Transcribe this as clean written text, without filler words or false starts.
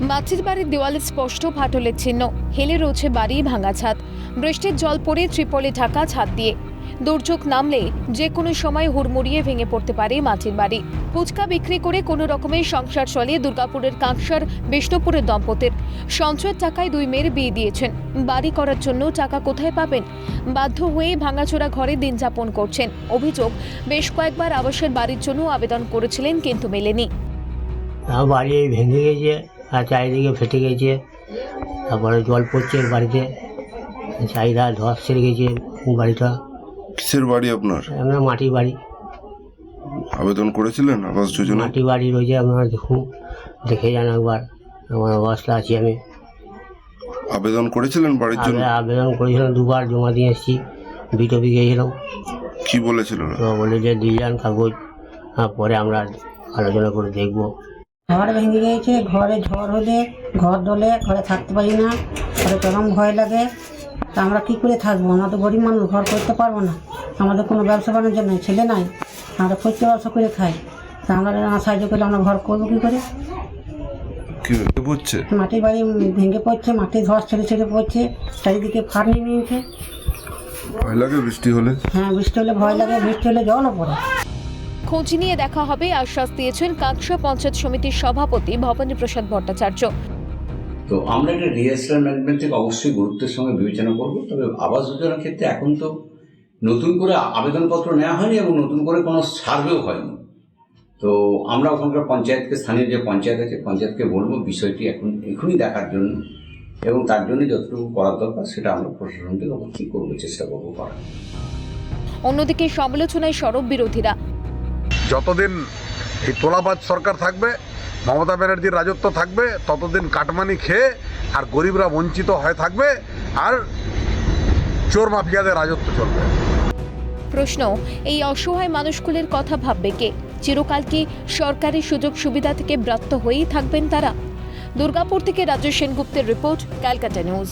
মাটির বাড়ির দেওয়ালে স্পষ্ট ফাটলের চিহ্ন, হেলে রয়েছে বাড়ি ভাঙা ছাদ। বৃষ্টির জল পড়ে ত্রিপলে ঢাকা ছাদ দিয়ে। দুর্যোগ নামলে যে কোনো সময় হুড়মুড়িয়ে ভেঙে পড়তে পারে মাটির বাড়ি। ফুচকা বিক্রি করে কোনো রকমের সংসার চলে দুর্গাপুরের কাঁকসার বিষ্ণুপুরের দম্পতির। সঞ্চয়ের টাকায় দুই মেয়ের বিয়ে দিয়েছেন, বাড়ি করার জন্য টাকা কোথায় পাবেন? বাধ্য হয়ে ভাঙাচোরা ঘরে দিন যাপন করছেন। অভিযোগ, বেশ কয়েকবার আবাসের বাড়ির জন্য আবেদন করেছিলেন কিন্তু মেলেনি। বাড়ি ভেঙে গেছে আর চারিদিকে ফেটে গেছে, তারপরে জল পড়ছে বাড়িতে, চারিদা ধস ছেড়ে গেছে বাড়িটা। কিসের বাড়ি আপনার? আমরা মাটির বাড়ি। আবেদন করেছিলেন আবাস যোজনা? মাটির বাড়ি রয়েছে, আপনারা দেখুন, দেখে যান একবার আমার অবস্থা আছি আমি। আবেদন করেছিলেন বাড়ির জন্য? আবেদন করেছিলাম, দুবার জমা দিয়ে এসেছি, বিটপি গিয়েছিলাম। কি বলেছিল? তো বলে যে দিয়ে যান কাগজ, পরে আমরা আলোচনা করে দেখবো। ঘর ভেঙে গিয়েছে, ঘরে ঝড় হলে ঘর দোলে, ঘরে থাকতে পারি না, ঘরে চরম ভয় লাগে। তা আমরা কী করে থাকবো? আমরা তো গরিব মানুষ, ঘর করতে পারবো না, আমাদের কোনো ব্যবসা বাণিজ্য নেই, ছেলে নাই, আমরা খুঁজতে ব্যবসা করে খাই। তা আমরা সাহায্য করলে আমরা ঘর করবো কী করে? কি হচ্ছে? মাটির বাড়ি ভেঙে পড়ছে, মাটির ধস ছেড়ে ছেড়ে পড়ছে, চারিদিকে ফাট নিয়ে নিয়েছে। ভয় লাগে বৃষ্টি হলে? হ্যাঁ, বৃষ্টি হলে ভয় লাগে, বৃষ্টি হলে জলও পড়ে। খোঁজ নিয়ে দেখা হবে আশ্বাস দিয়েছেন কাঁকসা পঞ্চায়েত সমিতির সভাপতি ভবানী প্রসাদ ভট্টাচার্য। তো আমরা এটা ডিজাস্টার ম্যানেজমেন্ট থেকে অবশ্যই গুরুত্বের সঙ্গে বিবেচনা করব। তবে আবাস যোজনার ক্ষেত্রে এখন তো নতুন করে আবেদনপত্র নেওয়া হয়নি এবং নতুন করে কোনো সার্ভেও হয়নি। তো আমরা ওখানকার পঞ্চায়েতকে, স্থানীয় যে পঞ্চায়েত আছে পঞ্চায়েতকে বলবো বিষয়টি এখনই দেখার জন্য, এবং তার জন্য যতটুকু করার দরকার সেটা আমরা প্রশাসন থেকে অবশ্যই করবো, চেষ্টা করবো করার। অন্যদিকে সমালোচনায় সরব বিরোধীরা। যতদিন এই তোলাবাজ সরকার থাকবে, মমতা ব্যানার্জির রাজত্ব থাকবে, ততদিন কাটমানি খেয়ে আর গরিবরা বঞ্চিত হয়ে থাকবে, আর চোর মাফিয়াদের রাজত্ব চলবে। প্রশ্ন, এই অসহায় মানুষগুলোর কথা ভাববে কে? চিরকাল কি সরকারি সুযোগ সুবিধা থেকে ব্রাত্য হয়েই থাকবেন তারা? দুর্গাপুর থেকে রাজেশ সেনগুপ্তের রিপোর্ট, ক্যালকাটা নিউজ।